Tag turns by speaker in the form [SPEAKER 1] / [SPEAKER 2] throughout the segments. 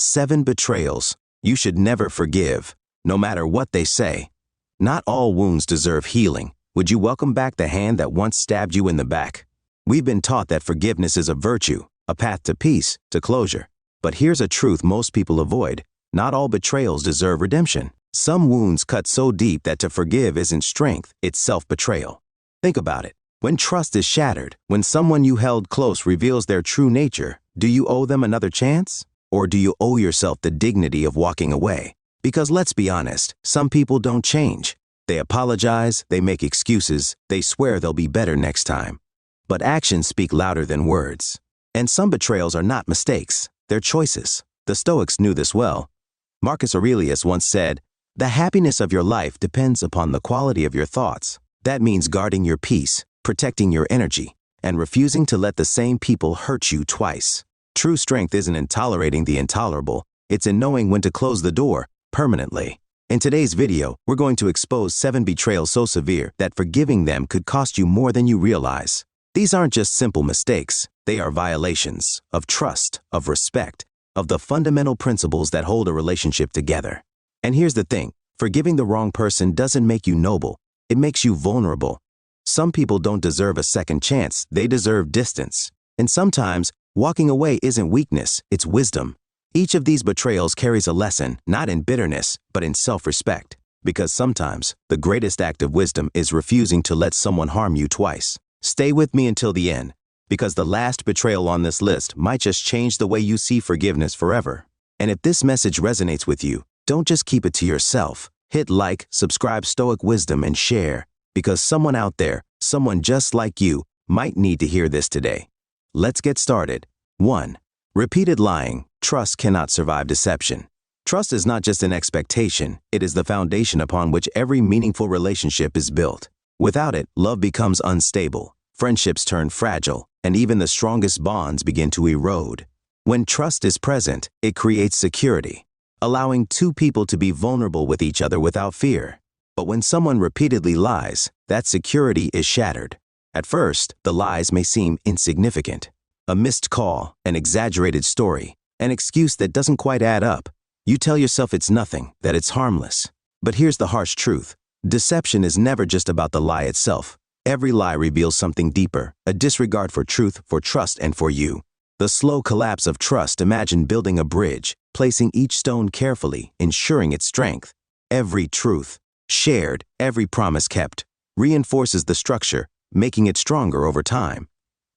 [SPEAKER 1] 7 betrayals you should never forgive, no matter what they say. Not all wounds deserve healing. Would you welcome back the hand that once stabbed you in the back? We've been taught that forgiveness is a virtue, a path to peace, to closure. But here's a truth most people avoid. Not all betrayals deserve redemption. Some wounds cut so deep that to forgive isn't strength, it's self-betrayal. Think about it. When trust is shattered, when someone you held close reveals their true nature, do you owe them another chance? Or do you owe yourself the dignity of walking away? Because let's be honest, some people don't change. They apologize, they make excuses, they swear they'll be better next time. But actions speak louder than words. And some betrayals are not mistakes, they're choices. The Stoics knew this well. Marcus Aurelius once said, "The happiness of your life depends upon the quality of your thoughts." That means guarding your peace, protecting your energy, and refusing to let the same people hurt you twice. True strength isn't in tolerating the intolerable, it's in knowing when to close the door permanently. In today's video, we're going to expose 7 betrayals so severe that forgiving them could cost you more than you realize. These aren't just simple mistakes, they are violations of trust, of respect, of the fundamental principles that hold a relationship together. And here's the thing, forgiving the wrong person doesn't make you noble, it makes you vulnerable. Some people don't deserve a second chance, they deserve distance. And sometimes, walking away isn't weakness, it's wisdom. Each of these betrayals carries a lesson, not in bitterness, but in self-respect. Because sometimes, the greatest act of wisdom is refusing to let someone harm you twice. Stay with me until the end, because the last betrayal on this list might just change the way you see forgiveness forever. And if this message resonates with you, don't just keep it to yourself. Hit like, subscribe Stoic Wisdom, and share, because someone out there, someone just like you, might need to hear this today. Let's get started. 1. Repeated lying. Trust cannot survive deception. Trust is not just an expectation, it is the foundation upon which every meaningful relationship is built. Without it, love becomes unstable, friendships turn fragile, and even the strongest bonds begin to erode. When trust is present, it creates security, allowing two people to be vulnerable with each other without fear. But when someone repeatedly lies, that security is shattered. At first, the lies may seem insignificant. A missed call, an exaggerated story, an excuse that doesn't quite add up. You tell yourself it's nothing, that it's harmless. But here's the harsh truth. Deception is never just about the lie itself. Every lie reveals something deeper, a disregard for truth, for trust, and for you. The slow collapse of trust. Imagine building a bridge, placing each stone carefully, ensuring its strength. Every truth shared, every promise kept, reinforces the structure, making it stronger over time.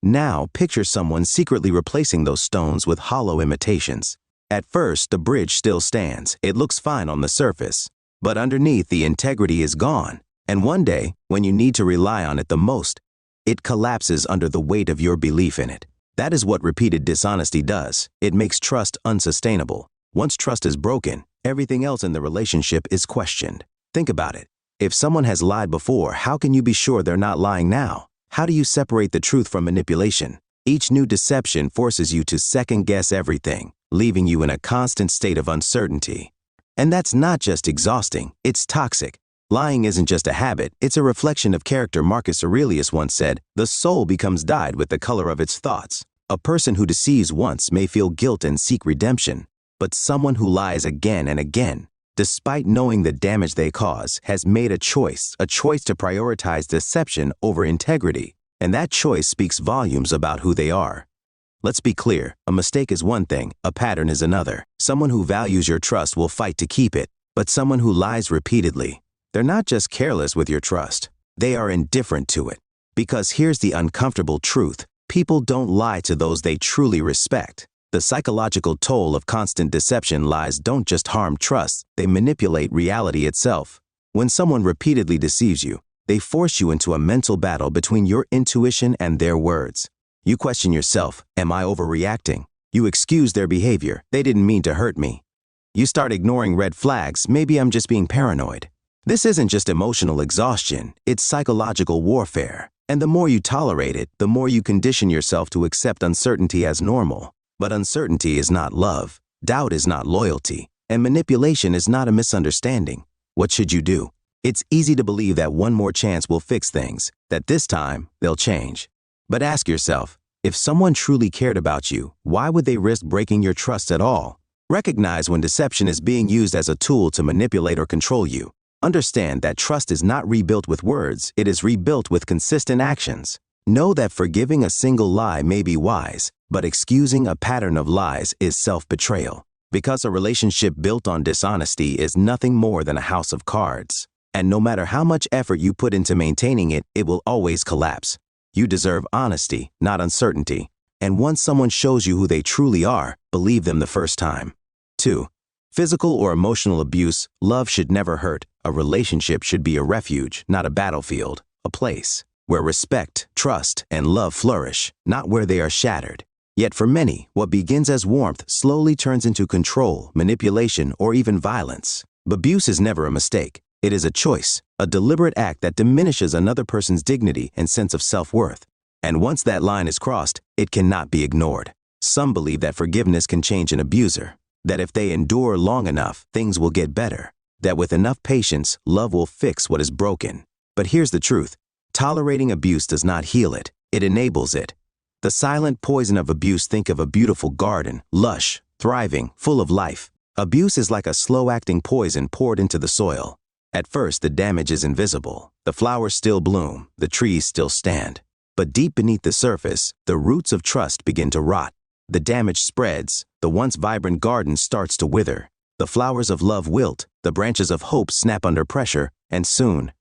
[SPEAKER 1] Now, picture someone secretly replacing those stones with hollow imitations. At first, the bridge still stands. It looks fine on the surface. But underneath, the integrity is gone. And one day, when you need to rely on it the most, it collapses under the weight of your belief in it. That is what repeated dishonesty does. It makes trust unsustainable. Once trust is broken, everything else in the relationship is questioned. Think about it. If someone has lied before, how can you be sure they're not lying now? How do you separate the truth from manipulation? Each new deception forces you to second-guess everything, leaving you in a constant state of uncertainty. And that's not just exhausting, it's toxic. Lying isn't just a habit, it's a reflection of character. Marcus Aurelius once said, "The soul becomes dyed with the color of its thoughts." A person who deceives once may feel guilt and seek redemption, but someone who lies again and again, despite knowing the damage they cause, has made a choice to prioritize deception over integrity. And that choice speaks volumes about who they are. Let's be clear, a mistake is one thing, a pattern is another. Someone who values your trust will fight to keep it, but someone who lies repeatedly, they're not just careless with your trust, they are indifferent to it. Because here's the uncomfortable truth, people don't lie to those they truly respect. The psychological toll of constant deception. Lies don't just harm trust, they manipulate reality itself. When someone repeatedly deceives you, they force you into a mental battle between your intuition and their words. You question yourself, am I overreacting? You excuse their behavior, they didn't mean to hurt me. You start ignoring red flags, maybe I'm just being paranoid. This isn't just emotional exhaustion, it's psychological warfare. And the more you tolerate it, the more you condition yourself to accept uncertainty as normal. But uncertainty is not love, doubt is not loyalty, and manipulation is not a misunderstanding. What should you do? It's easy to believe that one more chance will fix things, that this time they'll change. But ask yourself, if someone truly cared about you, why would they risk breaking your trust at all? Recognize when deception is being used as a tool to manipulate or control you. Understand that trust is not rebuilt with words, it is rebuilt with consistent actions. Know that forgiving a single lie may be wise, but excusing a pattern of lies is self-betrayal. Because a relationship built on dishonesty is nothing more than a house of cards. And no matter how much effort you put into maintaining it, it will always collapse. You deserve honesty, not uncertainty. And once someone shows you who they truly are, believe them the first time. 2. Physical or emotional abuse. Love should never hurt. A relationship should be a refuge, not a battlefield, a place where respect, trust, and love flourish, not where they are shattered. Yet for many, what begins as warmth slowly turns into control, manipulation, or even violence. Abuse is never a mistake. It is a choice, a deliberate act that diminishes another person's dignity and sense of self-worth. And once that line is crossed, it cannot be ignored. Some believe that forgiveness can change an abuser, that if they endure long enough, things will get better, that with enough patience, love will fix what is broken. But here's the truth. Tolerating abuse does not heal it, it enables it. The silent poison of abuse. Think of a beautiful garden, lush, thriving, full of life. Abuse is like a slow-acting poison poured into the soil. At first, the damage is invisible. The flowers still bloom, the trees still stand. But deep beneath the surface, the roots of trust begin to rot. The damage spreads, the once vibrant garden starts to wither. The flowers of love wilt, the branches of hope snap under pressure, and soon,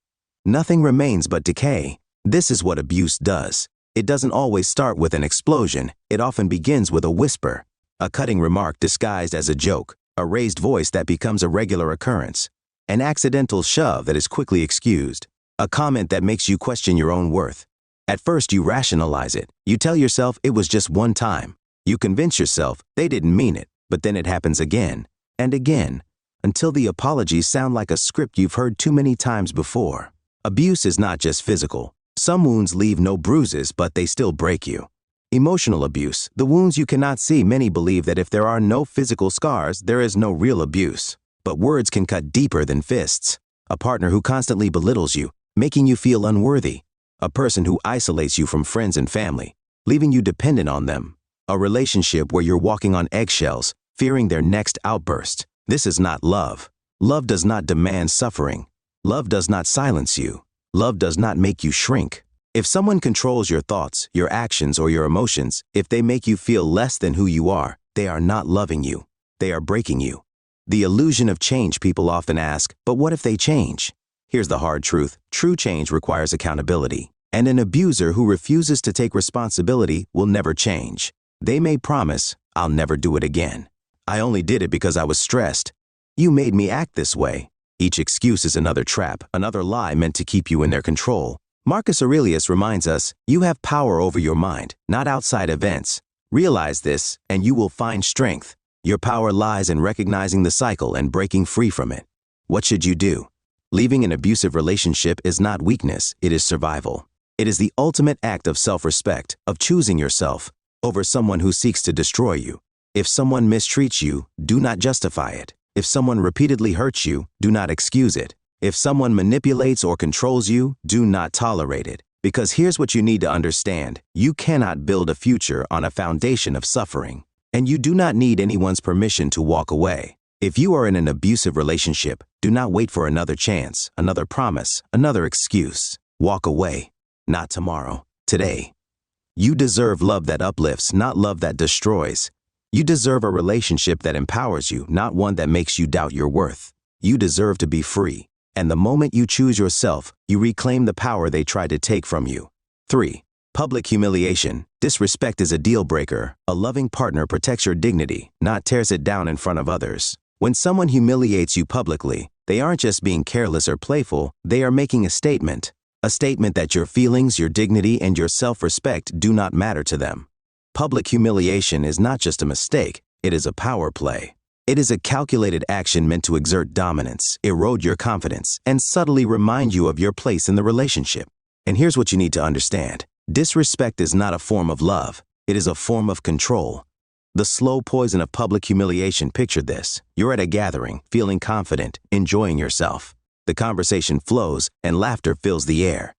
[SPEAKER 1] nothing remains but decay. This is what abuse does. It doesn't always start with an explosion. It often begins with a whisper, a cutting remark disguised as a joke, a raised voice that becomes a regular occurrence, an accidental shove that is quickly excused, a comment that makes you question your own worth. At first you rationalize it. You tell yourself it was just one time. You convince yourself they didn't mean it, but then it happens again and again, until the apologies sound like a script you've heard too many times before. Abuse is not just physical. Some wounds leave no bruises, but they still break you. Emotional abuse, the wounds you cannot see. Many believe that if there are no physical scars, there is no real abuse. But words can cut deeper than fists. A partner who constantly belittles you, making you feel unworthy. A person who isolates you from friends and family, leaving you dependent on them. A relationship where you're walking on eggshells, fearing their next outburst. This is not love. Love does not demand suffering. Love does not silence you. Love does not make you shrink. If someone controls your thoughts, your actions, or your emotions, if they make you feel less than who you are, they are not loving you. They are breaking you. The illusion of change. People often ask, but what if they change? Here's the hard truth. True change requires accountability. And an abuser who refuses to take responsibility will never change. They may promise, I'll never do it again. I only did it because I was stressed. You made me act this way. Each excuse is another trap, another lie meant to keep you in their control. Marcus Aurelius reminds us, you have power over your mind, not outside events. Realize this, and you will find strength. Your power lies in recognizing the cycle and breaking free from it. What should you do? Leaving an abusive relationship is not weakness, it is survival. It is the ultimate act of self-respect, of choosing yourself over someone who seeks to destroy you. If someone mistreats you, do not justify it. If someone repeatedly hurts you, do not excuse it. If someone manipulates or controls you, do not tolerate it. Because here's what you need to understand. You cannot build a future on a foundation of suffering. And you do not need anyone's permission to walk away. If you are in an abusive relationship, do not wait for another chance, another promise, another excuse. Walk away. Not tomorrow, today. You deserve love that uplifts, not love that destroys. You deserve a relationship that empowers you, not one that makes you doubt your worth. You deserve to be free. And the moment you choose yourself, you reclaim the power they tried to take from you. 3. Public humiliation. Disrespect is a deal breaker. A loving partner protects your dignity, not tears it down in front of others. When someone humiliates you publicly, they aren't just being careless or playful, they are making a statement. A statement that your feelings, your dignity, and your self-respect do not matter to them. Public humiliation is not just a mistake, it is a power play. It is a calculated action meant to exert dominance, erode your confidence, and subtly remind you of your place in the relationship. And here's what you need to understand. Disrespect is not a form of love, it is a form of control. The slow poison of public humiliation. Picture this. You're at a gathering, feeling confident, enjoying yourself. The conversation flows and laughter fills the air.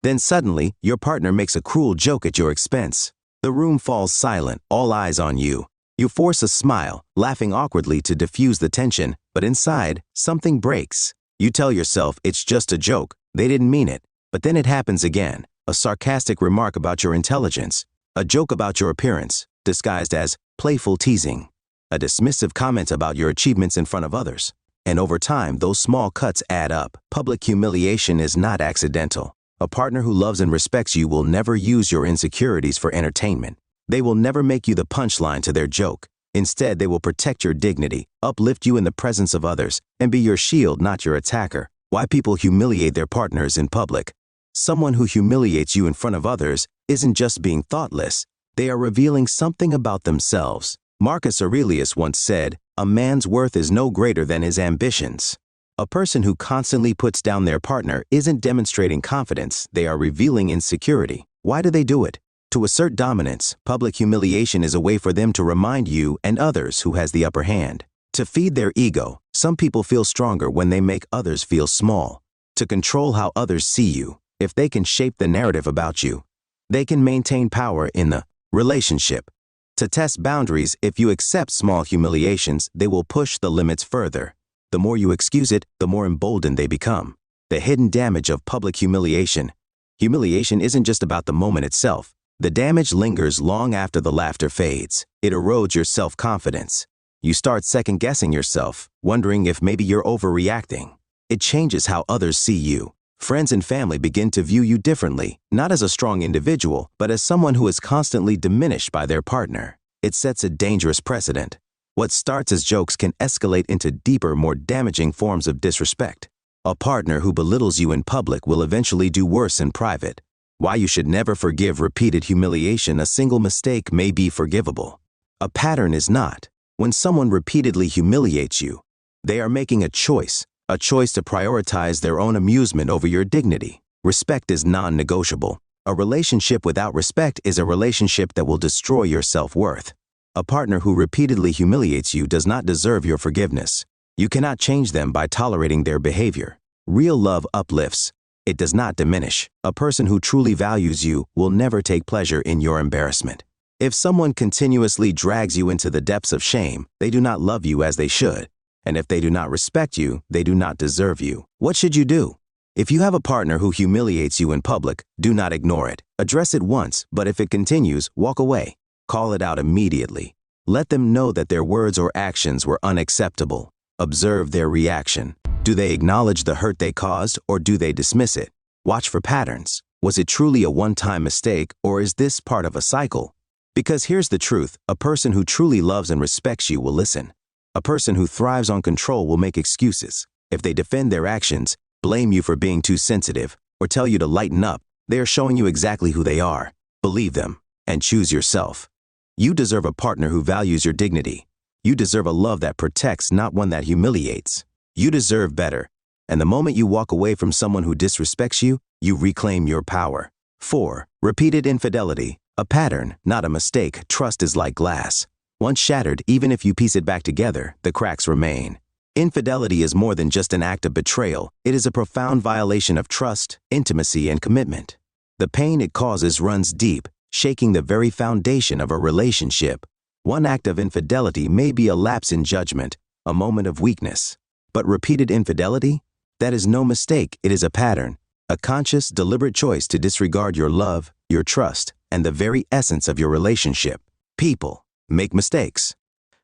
[SPEAKER 1] Then suddenly, your partner makes a cruel joke at your expense. The room falls silent, all eyes on you. You force a smile, laughing awkwardly to diffuse the tension, but inside, something breaks. You tell yourself it's just a joke, they didn't mean it, but then it happens again. A sarcastic remark about your intelligence, a joke about your appearance, disguised as playful teasing, a dismissive comment about your achievements in front of others. And over time, those small cuts add up. Public humiliation is not accidental. A partner who loves and respects you will never use your insecurities for entertainment. They will never make you the punchline to their joke. Instead, they will protect your dignity, uplift you in the presence of others, and be your shield, not your attacker. Why people humiliate their partners in public? Someone who humiliates you in front of others isn't just being thoughtless. They are revealing something about themselves. Marcus Aurelius once said, "A man's worth is no greater than his ambitions." A person who constantly puts down their partner isn't demonstrating confidence, they are revealing insecurity. Why do they do it? To assert dominance. Public humiliation is a way for them to remind you and others who has the upper hand. To feed their ego. Some people feel stronger when they make others feel small. To control how others see you. If they can shape the narrative about you, they can maintain power in the relationship. To test boundaries. If you accept small humiliations, they will push the limits further. The more you excuse it, the more emboldened they become. The hidden damage of public humiliation. Humiliation isn't just about the moment itself. The damage lingers long after the laughter fades. It erodes your self-confidence. You start second-guessing yourself, wondering if maybe you're overreacting. It changes how others see you. Friends and family begin to view you differently, not as a strong individual, but as someone who is constantly diminished by their partner. It sets a dangerous precedent. What starts as jokes can escalate into deeper, more damaging forms of disrespect. A partner who belittles you in public will eventually do worse in private. Why you should never forgive repeated humiliation. A single mistake may be forgivable. A pattern is not. When someone repeatedly humiliates you, they are making a choice to prioritize their own amusement over your dignity. Respect is non-negotiable. A relationship without respect is a relationship that will destroy your self-worth. A partner who repeatedly humiliates you does not deserve your forgiveness. You cannot change them by tolerating their behavior. Real love uplifts. It does not diminish. A person who truly values you will never take pleasure in your embarrassment. If someone continuously drags you into the depths of shame, they do not love you as they should. And if they do not respect you, they do not deserve you. What should you do? If you have a partner who humiliates you in public, do not ignore it. Address it once, but if it continues, walk away. Call it out immediately. Let them know that their words or actions were unacceptable. Observe their reaction. Do they acknowledge the hurt they caused, or do they dismiss it? Watch for patterns. Was it truly a one-time mistake, or is this part of a cycle? Because here's the truth, a person who truly loves and respects you will listen. A person who thrives on control will make excuses. If they defend their actions, blame you for being too sensitive, or tell you to lighten up, they are showing you exactly who they are. Believe them, and choose yourself. You deserve a partner who values your dignity. You deserve a love that protects, not one that humiliates. You deserve better. And the moment you walk away from someone who disrespects you, you reclaim your power. 4. Repeated infidelity. A pattern, not a mistake. Trust is like glass. Once shattered, even if you piece it back together, the cracks remain. Infidelity is more than just an act of betrayal. It is a profound violation of trust, intimacy, and commitment. The pain it causes runs deep, shaking the very foundation of a relationship. One act of infidelity may be a lapse in judgment, a moment of weakness. But repeated infidelity? That is no mistake, it is a pattern. A conscious, deliberate choice to disregard your love, your trust, and the very essence of your relationship. People make mistakes.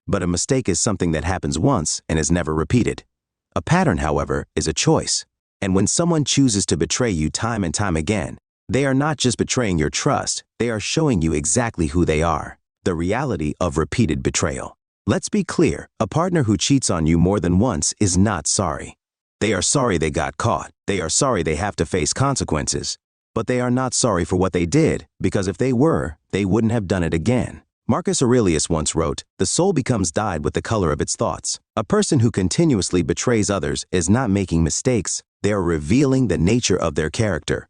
[SPEAKER 1] But a mistake is something that happens once and is never repeated. A pattern, however, is a choice. And when someone chooses to betray you time and time again, they are not just betraying your trust, they are showing you exactly who they are. The reality of repeated betrayal. Let's be clear, a partner who cheats on you more than once is not sorry. They are sorry they got caught. They are sorry they have to face consequences. But they are not sorry for what they did, because if they were, they wouldn't have done it again. Marcus Aurelius once wrote, "The soul becomes dyed with the color of its thoughts." A person who continuously betrays others is not making mistakes, they are revealing the nature of their character.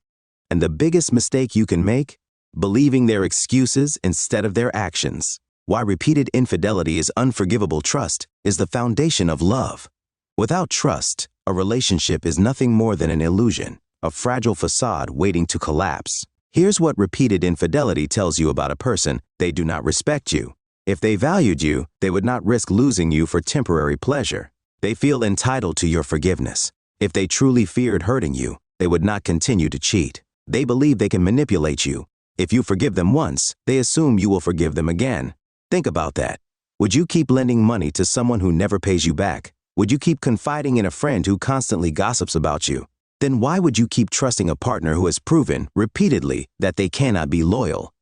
[SPEAKER 1] And the biggest mistake you can make? Believing their excuses instead of their actions. Why repeated infidelity is unforgivable. Trust is the foundation of love. Without trust, a relationship is nothing more than an illusion, a fragile facade waiting to collapse. Here's what repeated infidelity tells you about a person: they do not respect you. If they valued you, they would not risk losing you for temporary pleasure. They feel entitled to your forgiveness. If they truly feared hurting you, they would not continue to cheat. They believe they can manipulate you. If you forgive them once, they assume you will forgive them again. Think about that. Would you keep lending money to someone who never pays you back? Would you keep confiding in a friend who constantly gossips about you? Then why would you keep trusting a partner who has proven, repeatedly, that they cannot be loyal?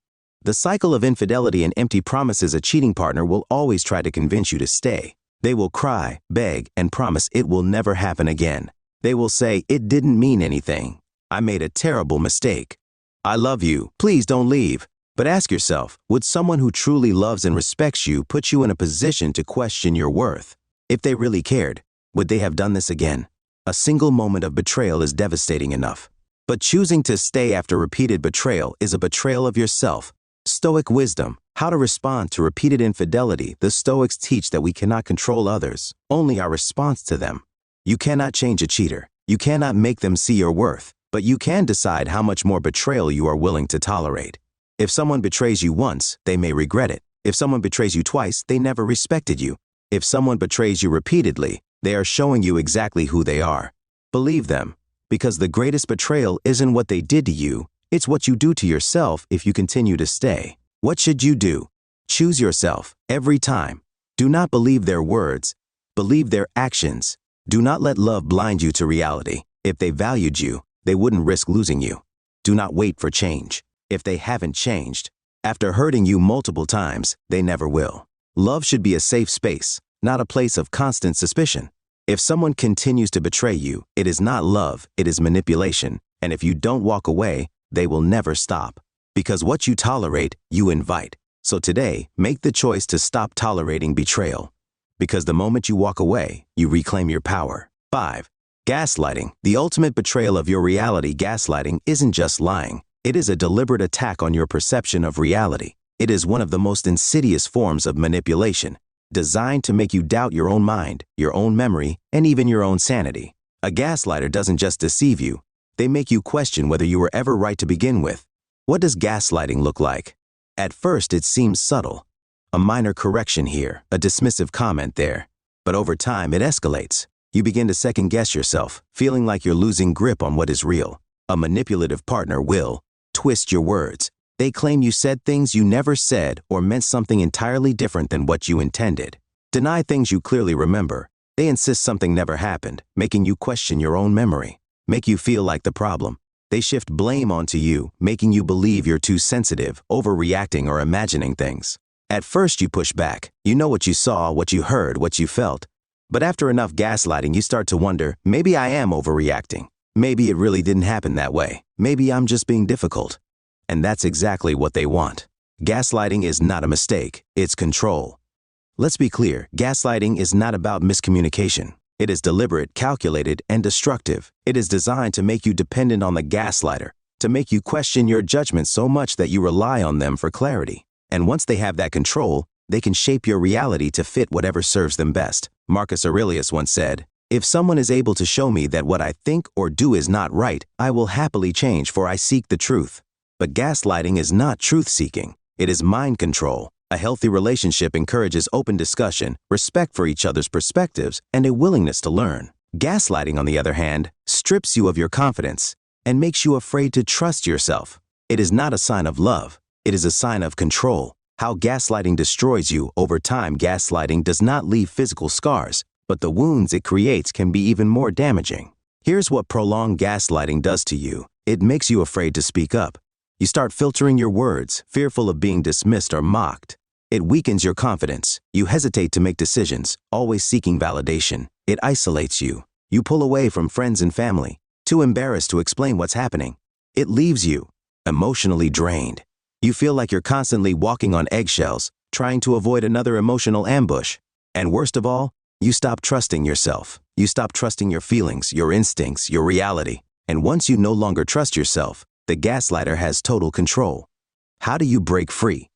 [SPEAKER 1] The cycle of infidelity and empty promises. A cheating partner will always try to convince you to stay. They will cry, beg, and promise it will never happen again. They will say, "It didn't mean anything. I made a terrible mistake. I love you. Please don't leave." But ask yourself, would someone who truly loves and respects you put you in a position to question your worth? If they really cared, would they have done this again? A single moment of betrayal is devastating enough. But choosing to stay after repeated betrayal is a betrayal of yourself. Stoic Wisdom: How to respond to repeated infidelity. The Stoics teach that we cannot control others, only our response to them. You cannot change a cheater. You cannot make them see your worth, but you can decide how much more betrayal you are willing to tolerate. If someone betrays you once, they may regret it. If someone betrays you twice, they never respected you. If someone betrays you repeatedly, they are showing you exactly who they are. Believe them, because the greatest betrayal isn't what they did to you, it's what you do to yourself if you continue to stay. What should you do? Choose yourself, every time. Do not believe their words. Believe their actions. Do not let love blind you to reality. If they valued you, they wouldn't risk losing you. Do not wait for change. If they haven't changed, after hurting you multiple times, they never will. Love should be a safe space, not a place of constant suspicion. If someone continues to betray you, it is not love, it is manipulation. And if you don't walk away, they will never stop. Because what you tolerate, you invite. So today, make the choice to stop tolerating betrayal. Because the moment you walk away, you reclaim your power. 5. Gaslighting: The ultimate betrayal of your reality. Gaslighting isn't just lying. It is a deliberate attack on your perception of reality. It is one of the most insidious forms of manipulation, designed to make you doubt your own mind, your own memory, and even your own sanity. A gaslighter doesn't just deceive you. They make you question whether you were ever right to begin with. What does gaslighting look like? At first, it seems subtle. A minor correction here, a dismissive comment there. But over time, it escalates. You begin to second-guess yourself, feeling like you're losing grip on what is real. A manipulative partner will twist your words. They claim you said things you never said or meant something entirely different than what you intended. Deny things you clearly remember. They insist something never happened, making you question your own memory. Make you feel like the problem. They shift blame onto you, making you believe you're too sensitive, overreacting, or imagining things. At first you push back. You know what you saw, what you heard, what you felt. But after enough gaslighting, you start to wonder, maybe I am overreacting. Maybe it really didn't happen that way. Maybe I'm just being difficult. And that's exactly what they want. Gaslighting is not a mistake, it's control. Let's be clear, gaslighting is not about miscommunication. It is deliberate, calculated, and destructive. It is designed to make you dependent on the gaslighter, to make you question your judgment so much that you rely on them for clarity. And once they have that control, they can shape your reality to fit whatever serves them best. Marcus Aurelius once said, "If someone is able to show me that what I think or do is not right, I will happily change, for I seek the truth." But gaslighting is not truth-seeking. It is mind control. A healthy relationship encourages open discussion, respect for each other's perspectives, and a willingness to learn. Gaslighting, on the other hand, strips you of your confidence and makes you afraid to trust yourself. It is not a sign of love. It is a sign of control. How gaslighting destroys you over time. Gaslighting does not leave physical scars, but the wounds it creates can be even more damaging. Here's what prolonged gaslighting does to you. It makes you afraid to speak up. You start filtering your words, fearful of being dismissed or mocked. It weakens your confidence. You hesitate to make decisions, always seeking validation. It isolates you. You pull away from friends and family, too embarrassed to explain what's happening. It leaves you emotionally drained. You feel like you're constantly walking on eggshells, trying to avoid another emotional ambush. And worst of all, you stop trusting yourself. You stop trusting your feelings, your instincts, your reality. And once you no longer trust yourself, the gaslighter has total control. How do you break free?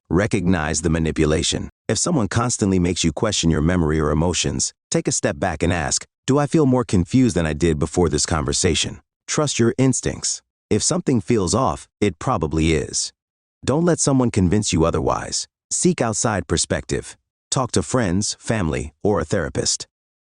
[SPEAKER 1] Recognize the manipulation. If someone constantly makes you question your memory or emotions, take a step back and ask, do I feel more confused than I did before this conversation? Trust your instincts. If something feels off, it probably is. Don't let someone convince you otherwise. Seek outside perspective. Talk to friends, family, or a therapist.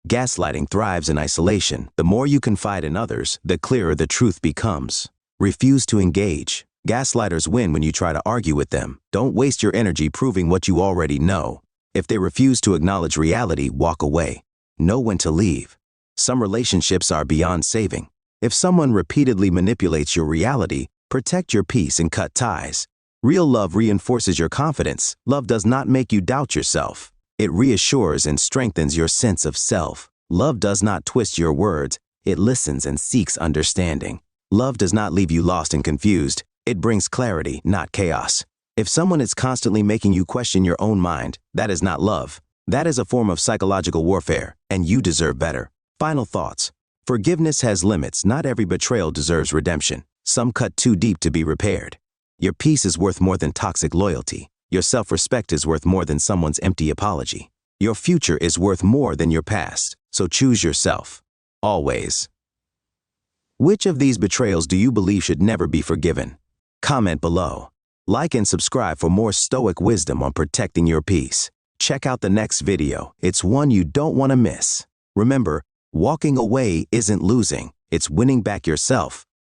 [SPEAKER 1] Gaslighting thrives in isolation. The more you confide in others, the clearer the truth becomes. Refuse to engage. Gaslighters win when you try to argue with them. Don't waste your energy proving what you already know. If they refuse to acknowledge reality, walk away. Know when to leave. Some relationships are beyond saving. If someone repeatedly manipulates your reality, protect your peace and cut ties. Real love reinforces your confidence. Love does not make you doubt yourself. It reassures and strengthens your sense of self. Love does not twist your words. It listens and seeks understanding. Love does not leave you lost and confused. It brings clarity, not chaos. If someone is constantly making you question your own mind, that is not love. That is a form of psychological warfare, and you deserve better. Final thoughts. Forgiveness has limits. Not every betrayal deserves redemption. Some cut too deep to be repaired. Your peace is worth more than toxic loyalty. Your self-respect is worth more than someone's empty apology. Your future is worth more than your past, so choose yourself. Always. Which of these betrayals do you believe should never be forgiven? Comment below. Like and subscribe for more Stoic wisdom on protecting your peace. Check out the next video. It's one you don't want to miss. Remember, walking away isn't losing. It's winning back yourself.